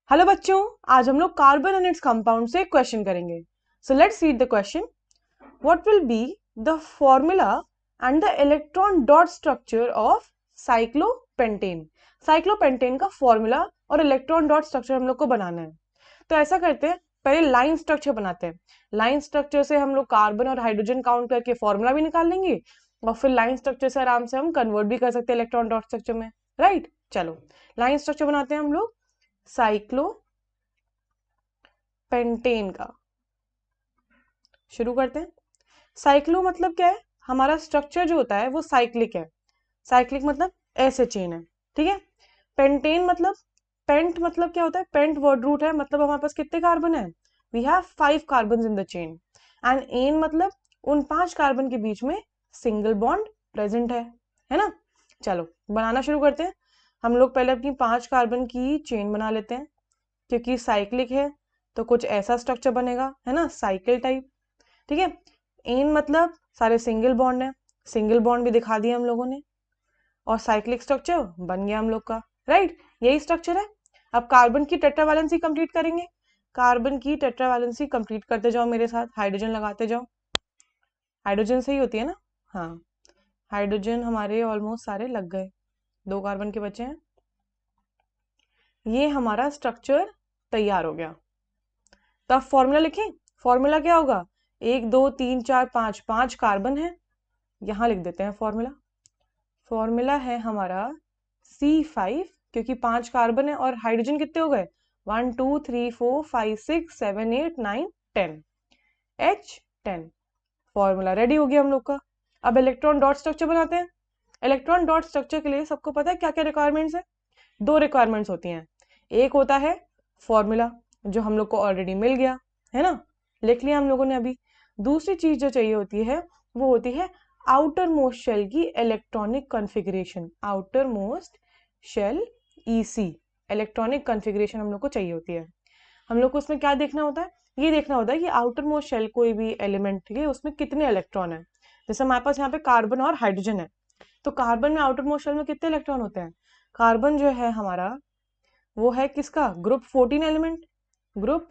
Hello बच्चों, आज हम लोग कार्बन एंड इट्स कंपाउंड से क्वेश्चन करेंगे। So let's read the question. What will be the formula and the electron dot structure of cyclopentane. Cyclopentane का formula और electron dot structure हम लोग को बनाना है। तो ऐसा करते हैं, पहले लाइन स्ट्रक्चर बनाते हैं। लाइन स्ट्रक्चर से हम लोग कार्बन और हाइड्रोजन काउंट करके फॉर्मूला भी निकाल लेंगे और फिर लाइन स्ट्रक्चर से आराम से हम कन्वर्ट भी कर सकते हैं इलेक्ट्रॉन डॉट स्ट्रक्चर में। राइट, चलो लाइन स्ट्रक्चर बनाते हैं हम लोग साइक्लो पेंटेन का। शुरू करते हैं। साइक्लो मतलब क्या है? हमारा स्ट्रक्चर जो होता है वो साइक्लिक है। साइक्लिक मतलब ऐसे चेन है, ठीक है। पेंटेन मतलब, पेंट मतलब क्या होता है? पेंट वर्ड रूट है, मतलब हमारे पास कितने कार्बन है? We have 5 carbon in the chain. And an मतलब उन 5 कार्बन के बीच में सिंगल बॉन्ड प्रेजेंट है ना। चलो बनाना शुरू करते हैं। हम लोग पहले अपनी 5 कार्बन की चेन बना लेते हैं, क्योंकि साइक्लिक है तो कुछ ऐसा स्ट्रक्चर बनेगा, है ना, साइकिल टाइप। ठीक है। एन मतलब सारे सिंगल बॉन्ड है, सिंगल बॉन्ड भी दिखा दिया हम लोगों ने, और साइक्लिक स्ट्रक्चर बन गया हम लोग का। राइट, यही स्ट्रक्चर है। अब कार्बन की टेट्रावैलेंसी कंप्लीट करेंगे। कार्बन की टेट्रावैलेंसी कंप्लीट करते जाओ मेरे साथ, हाइड्रोजन लगाते जाओ। हाइड्रोजन से ही होती है ना? हाँ, हाइड्रोजन हमारे ऑलमोस्ट सारे लग गए, 2 कार्बन के बचे हैं। ये हमारा स्ट्रक्चर तैयार हो गया। तो अब फॉर्मूला लिखें। फॉर्मूला क्या होगा? 1 2 3 4 5, 5 कार्बन है, यहां लिख देते हैं फॉर्मूला। फॉर्मूला है हमारा C5, क्योंकि 5 कार्बन है, और हाइड्रोजन कितने हो गए? 1 2 3 4 5 6 7 8 9 10, H10। फॉर्मूला रेडी हो गया हम लोग का। अब इलेक्ट्रॉन डॉट स्ट्रक्चर बनाते हैं। इलेक्ट्रॉन डॉट स्ट्रक्चर के लिए सबको पता है क्या क्या रिक्वायरमेंट्स है? 2 रिक्वायरमेंट्स होती हैं। एक होता है फॉर्मूला, जो हम लोग को ऑलरेडी मिल गया, है ना, लिख लिया हम लोगों ने अभी। दूसरी चीज जो चाहिए होती है वो होती है आउटर मोस्ट शेल की electronic configuration. Outermost shell ईसी इलेक्ट्रॉनिक कॉन्फ़िगरेशन हम लोग को चाहिए होती है। हम लोग को उसमें क्या देखना होता है? ये देखना होता है कि आउटर मोस्ट शेल कोई भी एलिमेंट है उसमें कितने इलेक्ट्रॉन है। जैसे हमारे पास यहाँ पे कार्बन और हाइड्रोजन है, तो कार्बन में आउटर मोस्ट शेल में कितने इलेक्ट्रॉन होते हैं? कार्बन जो है हमारा वो है किसका? Group 14 element. Group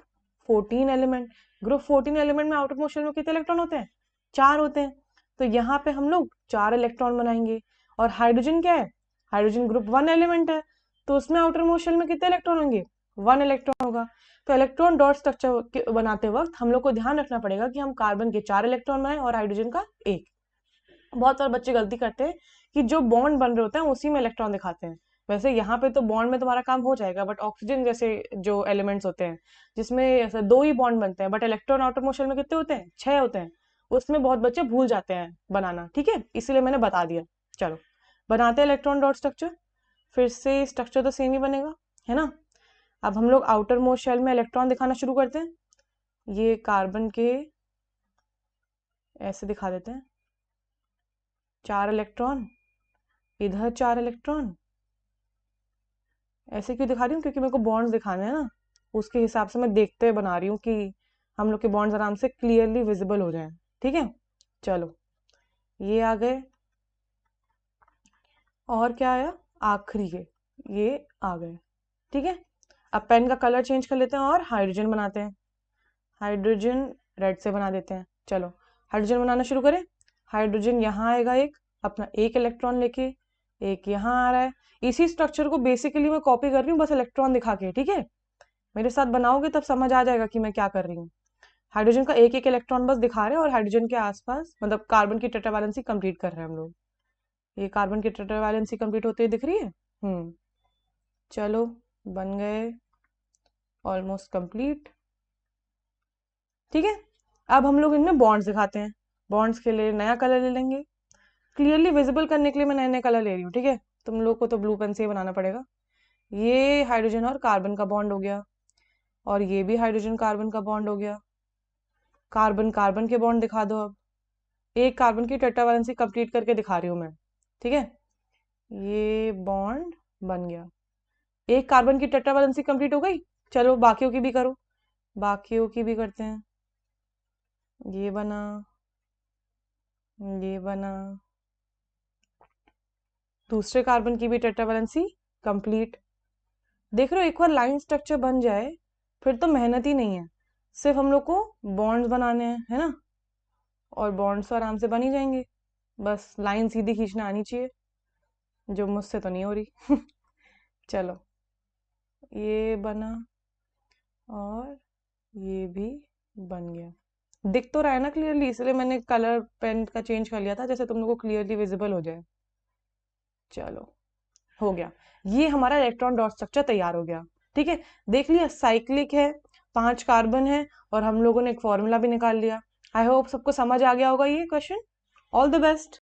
14 element. Group 14 element में आउटर मोस्ट शेल में कितने इलेक्ट्रॉन होते हैं? 4 होते हैं। तो यहाँ पे हम लोग 4 इलेक्ट्रॉन बनाएंगे। और हाइड्रोजन क्या है? हाइड्रोजन ग्रुप 1 एलिमेंट है, तो उसमें आउटर मोस्ट शेल में कितने इलेक्ट्रॉन होंगे? 1 इलेक्ट्रॉन होगा। तो इलेक्ट्रॉन डॉट स्ट्रक्चर बनाते वक्त हम लोग को ध्यान रखना पड़ेगा कि हम कार्बन के 4 इलेक्ट्रॉन बनाए और हाइड्रोजन का 1। बहुत सारे बच्चे गलती करते हैं कि जो बॉन्ड बन रहे होते हैं उसी में इलेक्ट्रॉन दिखाते हैं। वैसे यहाँ पे तो बॉन्ड में तुम्हारा काम हो जाएगा, बट ऑक्सीजन जैसे जो एलिमेंट्स होते हैं जिसमें ऐसे 2 ही बॉन्ड बनते हैं, बट इलेक्ट्रॉन आउटर मोशन में कितने होते हैं? 6 होते हैं। उसमें बहुत बच्चे भूल जाते हैं बनाना, ठीक है, इसीलिए मैंने बता दिया। चलो बनाते हैं इलेक्ट्रॉन डॉट स्ट्रक्चर। फिर से स्ट्रक्चर तो सेम ही बनेगा, है ना। अब हम लोग आउटर मोस्ट शेल में इलेक्ट्रॉन दिखाना शुरू करते हैं। ये कार्बन के ऐसे दिखा देते हैं, 4 इलेक्ट्रॉन, इधर 4 इलेक्ट्रॉन। ऐसे क्यों दिखा रही हूँ? क्योंकि मेरे को बॉन्ड्स दिखाने हैं ना, उसके हिसाब से मैं देखते हुए बना रही हूँ कि हम लोग के बॉन्ड्स आराम से क्लियरली विजिबल हो जाएं। ठीक है, चलो ये आ गए। और क्या आया? आखिरी के ये आ गए। ठीक है, अब पेन का कलर चेंज कर लेते हैं और हाइड्रोजन बनाते हैं। हाइड्रोजन रेड से बना देते हैं। चलो हाइड्रोजन बनाना शुरू करें। हाइड्रोजन यहाँ आएगा एक, अपना 1 इलेक्ट्रॉन लेके, एक यहाँ आ रहा है। इसी स्ट्रक्चर को बेसिकली मैं कॉपी कर रही हूँ, बस इलेक्ट्रॉन दिखा के। ठीक है, मेरे साथ बनाओगे तब समझ आ जाएगा कि मैं क्या कर रही हूँ। हाइड्रोजन का एक एक इलेक्ट्रॉन बस दिखा रहे हैं और हाइड्रोजन के आसपास मतलब कार्बन की टेट्रावैलेंसी कंप्लीट कर रहे हैं हम लोग। ये कार्बन की टेट्रावैलेंसी कंप्लीट होते हुए दिख रही है। चलो बन गए, ऑलमोस्ट कंप्लीट। ठीक है, अब हम लोग इनमें बॉन्ड्स दिखाते हैं। बॉन्ड्स के लिए नया कलर ले लेंगे। क्लियरली विजिबल करने के लिए मैं नए नए कलर ले रही हूँ। ठीक है, तुम लोग को तो ब्लू पेन से ही बनाना पड़ेगा। ये हाइड्रोजन और कार्बन का बॉन्ड हो गया, और ये भी हाइड्रोजन कार्बन का बॉन्ड हो गया। कार्बन कार्बन के बॉन्ड दिखा दो। अब एक कार्बन की टेट्रावैलेंसी कंप्लीट करके दिखा रही हूँ मैं। ठीक है, ये बॉन्ड बन गया। एक कार्बन की टेट्रावैलेंसी कंप्लीट हो गई। चलो बाकियों की भी करो, बाकियों की भी करते हैं। ये बना, ये बना, दूसरे कार्बन की भी टेट्रावैलेंसी कंप्लीट। देख रहे हो, एक बार लाइन स्ट्रक्चर बन जाए फिर तो मेहनत ही नहीं है, सिर्फ हम लोग को बॉन्ड्स बनाने हैं, है ना। और बॉन्ड्स तो आराम से बन ही जाएंगे, बस लाइन सीधी खींचना आनी चाहिए, जो मुझसे तो नहीं हो रही। चलो, ये बना और ये भी बन गया। दिख तो रहा है ना क्लियरली, इसलिए मैंने कलर पेन का चेंज कर लिया था, जैसे तुम लोग को क्लियरली विजिबल हो जाए। चलो, हो गया, ये हमारा इलेक्ट्रॉन डॉट स्ट्रक्चर तैयार हो गया। ठीक है, देख लिया, साइक्लिक है, 5 कार्बन है, और हम लोगों ने एक फॉर्मूला भी निकाल लिया। आई होप सबको समझ आ गया होगा ये क्वेश्चन। All the best.